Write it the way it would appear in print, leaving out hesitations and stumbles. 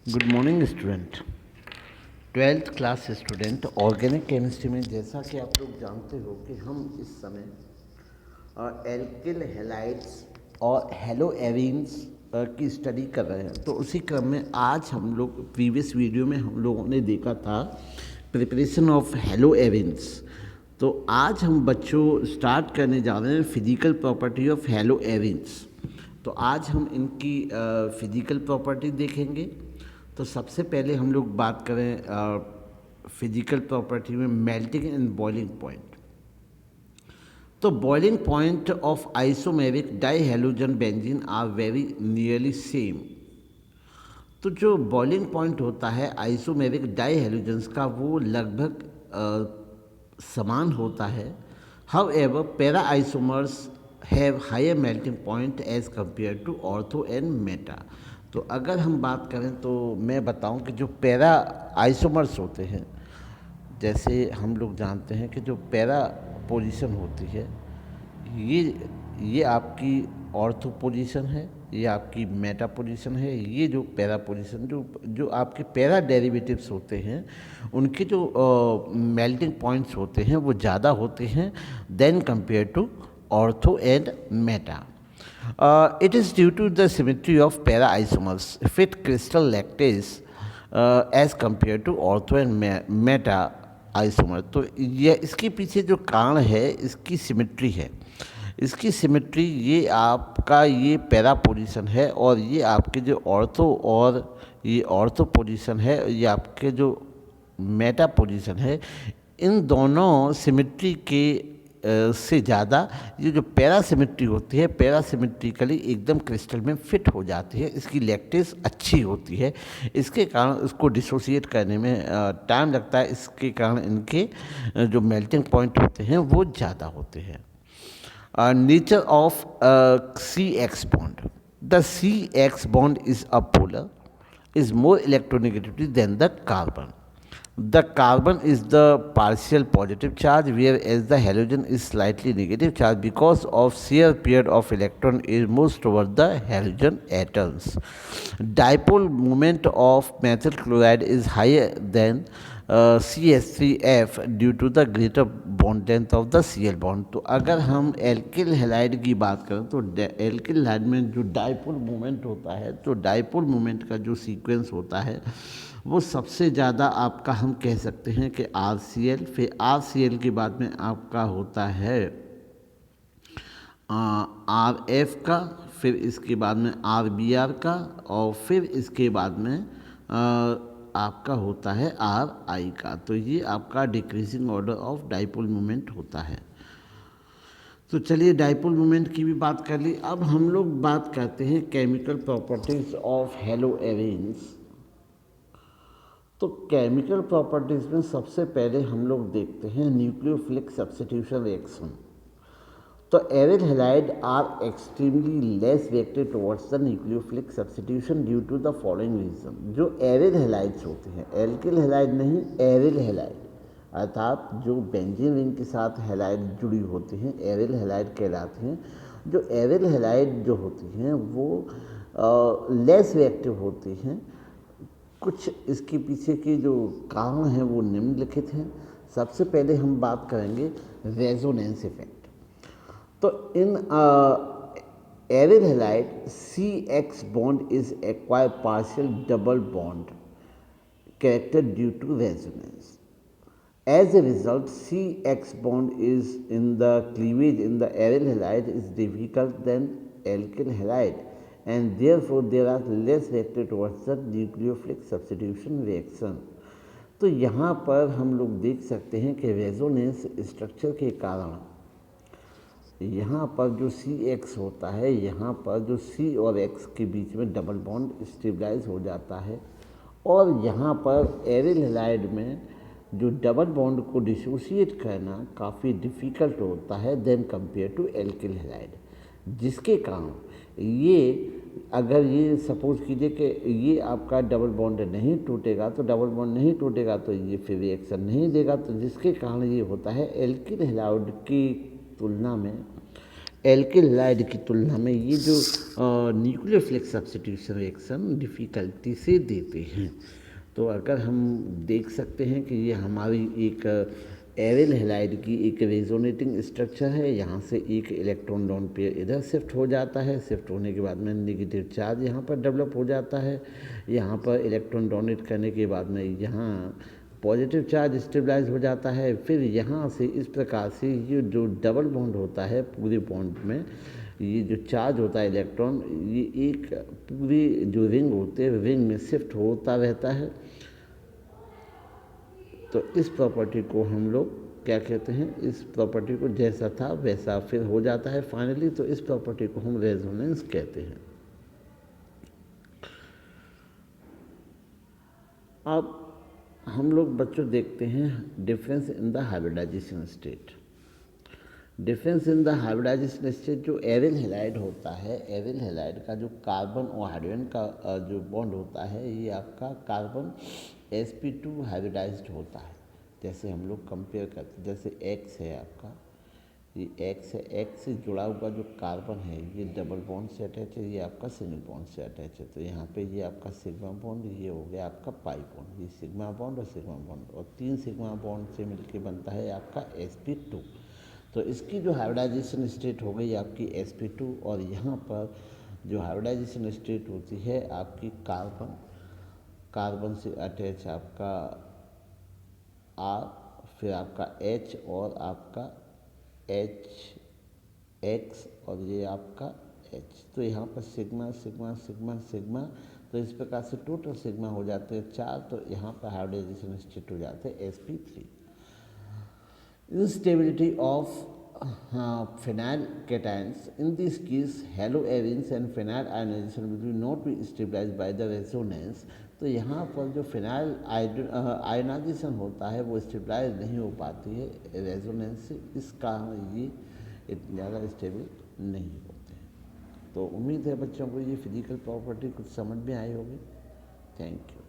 Good morning student. Twelfth class student, organic chemistry में जैसा कि आप लोग जानते हो कि हम इस समय एल्किल हैलाइड्स और हेलो एरीन्स की स्टडी कर रहे हैं। तो उसी क्रम में आज हम लोग प्रीवियस वीडियो में हम लोगों ने देखा था प्रिपरेशन ऑफ हेलो एरीन्स। तो आज हम बच्चों स्टार्ट करने जा रहे हैं physical property of haloarenes. तो आज हम इनकी फिजिकल प्रॉपर्टी देखेंगे। तो सबसे पहले हम लोग बात करें फिजिकल प्रॉपर्टी में मेल्टिंग एंड बॉइलिंग पॉइंट। तो boiling point of isomeric dihalogen benzene are very nearly same. तो जो बॉइलिंग पॉइंट होता है आइसोमेरिक डाईहेलोजन्स का वो लगभग समान होता है। However para isomers have higher melting point as compare to ortho and meta. तो अगर हम बात करें तो मैं बताऊं कि जो पैरा आइसोमर्स होते हैं, जैसे हम लोग जानते हैं कि जो पैरा पोजीशन होती है ये आपकी ऑर्थो पोजीशन है, ये आपकी मेटा पोजीशन है। ये जो पैरा पोजीशन जो आपके पैरा डेरिवेटिव्स होते हैं उनके जो मेल्टिंग पॉइंट्स होते हैं वो ज़्यादा होते हैं than compare to ortho and meta. It is due to the symmetry of para isomers fit crystal lattice as compared to ortho and meta isomer। तो ये इसके पीछे जो कारण है इसकी सिमेट्री है। इसकी सिमेट्री ये आपका ये पैरा पोजीशन है और ये आपके जो ऑर्थो और ये ऑर्थो पोजीशन है, ये आपके जो मेटा पोजीशन है, इन दोनों सिमेट्री के से ज़्यादा ये जो पैरासिमेट्री होती है पैरासिमेट्रिकली एकदम क्रिस्टल में फिट हो जाती है। इसकी लैक्टिस अच्छी होती है, इसके कारण इसको डिसोसिएट करने में टाइम लगता है। इसके कारण इनके जो मेल्टिंग पॉइंट होते हैं वो ज़्यादा होते हैं। Nature of CX bond, the CX bond is apolar, is more electronegativity than the carbon. The carbon is the partial positive charge, whereas the halogen is slightly negative charge because of shear pair of electron is moves toward the halogen atoms. Dipole moment of methyl chloride is higher than CH3F due to the greater bond length of the Cl bond। तो अगर हम alkyl halide की बात करें तो alkyl halide में जो dipole moment होता है, तो डाइपोल मोमेंट का जो सीक्वेंस होता है वो सबसे ज़्यादा आपका हम कह सकते हैं कि RCl, फिर RCl के बाद में आपका होता है RF का, फिर इसके बाद में RBr का, और फिर इसके बाद में आपका होता है RI का। तो ये आपका decreasing order of dipole moment होता है। तो चलिए डाइपोल मोमेंट की भी बात कर ली। अब हम लोग बात करते हैं chemical properties of haloarenes. तो केमिकल प्रॉपर्टीज़ में सबसे पहले हम लोग देखते हैं न्यूक्लियोफिलिक सब्स्टिट्यूशन रिएक्शन। तो aryl halide are extremely less reactive towards the nucleophilic substitution due to the following reason. जो एरिल हैलाइड्स होते हैं, एल्किल हैलाइड नहीं, एरिल हैलाइड, अर्थात जो बेंजीन रिंग के साथ हैलाइड जुड़ी होती हैं एरिल हैलाइड कहलाती हैं। जो एरिल हैलाइड जो होती हैं वो लेस रिएक्टिव होती हैं। कुछ इसके पीछे के जो कारण हैं वो निम्नलिखित हैं। सबसे पहले हम बात करेंगे रेजोनेंस इफेक्ट। तो in aryl halide CX bond is acquire partial double bond character due to resonance. As a result, CX bond is in the cleavage in the aryl halide is difficult than alkyl halide, and therefore there are less reactive towards the nucleophilic substitution reaction। तो यहाँ पर हम लोग देख सकते हैं कि resonance structure के कारण यहाँ पर जो CX होता है, यहाँ पर जो C और X के बीच में डबल बॉन्ड स्टेबलाइज हो जाता है, और यहाँ पर एरिल हैलाइड में जो डबल बॉन्ड को डिसोसिएट करना काफ़ी डिफ़िकल्ट होता है than compare to alkyl halide, जिसके कारण ये अगर ये सपोज कीजिए कि ये आपका डबल बॉन्ड नहीं टूटेगा, तो डबल बॉन्ड नहीं टूटेगा तो ये फिर रिएक्शन नहीं देगा, तो जिसके कारण ये होता है एल्किल हैलाइड की तुलना में एल्किल हैलाइड की तुलना में ये जो न्यूक्लियोफिलिक सब्स्टिट्यूशन रिएक्शन डिफ़िकल्टी से देते हैं। तो अगर हम देख सकते हैं कि ये हमारी एक एरिल हैलाइड की एक रेजोनेटिंग स्ट्रक्चर है। यहाँ से एक इलेक्ट्रॉन लोन पेयर इधर शिफ्ट हो जाता है। शिफ्ट होने के बाद में नेगेटिव चार्ज यहाँ पर डेवलप हो जाता है। यहाँ पर इलेक्ट्रॉन डोनेट करने के बाद में यहाँ पॉजिटिव चार्ज स्टेबलाइज हो जाता है। फिर यहाँ से इस प्रकार से ये जो डबल बॉन्ड होता है पूरे बॉन्ड में, ये जो चार्ज होता है इलेक्ट्रॉन, ये एक पूरी जो रिंग होते हैं रिंग में शिफ्ट होता रहता है। तो इस प्रॉपर्टी को हम लोग क्या कहते हैं, इस प्रॉपर्टी को जैसा था वैसा फिर हो जाता है फाइनली। तो इस प्रॉपर्टी को हम रेजोनेंस कहते हैं। अब हम लोग बच्चों देखते हैं difference in the hybridization state. Difference in the hybridization state जो एरिल हैलाइड होता है, एरिल हैलाइड का जो कार्बन और हाइड्रोजन का जो बॉन्ड होता है, ये आपका कार्बन sp2 हाइब्रिडाइज्ड होता है। जैसे हम लोग कंपेयर करते, जैसे X है आपका, ये X है, X से जुड़ा हुआ जो कार्बन है ये डबल बॉन्ड से अटैच है, ये आपका सिंगल बॉन्ड से अटैच है। तो यहाँ पे ये आपका सिग्मा बॉन्ड, ये हो गया आपका पाई बॉन्ड, ये सिग्मा बॉन्ड और सिग्मा बॉन्ड, और 3 सिग्मा बॉन्ड से मिलके बनता है आपका sp2। तो इसकी जो हाइब्रिडाइजेशन स्टेट हो गई आपकी sp2, और यहाँ पर जो हाइब्रिडाइजेशन स्टेट होती है आपकी कार्बन, कार्बन से अटैच आपका R, फिर आपका H और आपका X और ये आपका H। तो यहाँ पर सिग्मा सिग्मा सिग्मा सिग्मा, तो इस प्रकार से टोटल सिग्मा हो जाते हैं 4। तो यहाँ पर हाइब्रिडाइजेशन स्टेट हो जाते हैं sp3। Instability of phenyl cations. In this case, haloarenes and phenyl ionization will not be stabilized by the resonance। तो यहाँ पर जो फिनाइल आयनाइजेशन होता है वो स्टेबलाइज नहीं हो पाती है रेजोनेंस से, इस कारण ये इतने ज़्यादा स्टेबल नहीं होते हैं। तो उम्मीद है बच्चों को ये फिजिकल प्रॉपर्टी कुछ समझ में आई होगी। Thank you.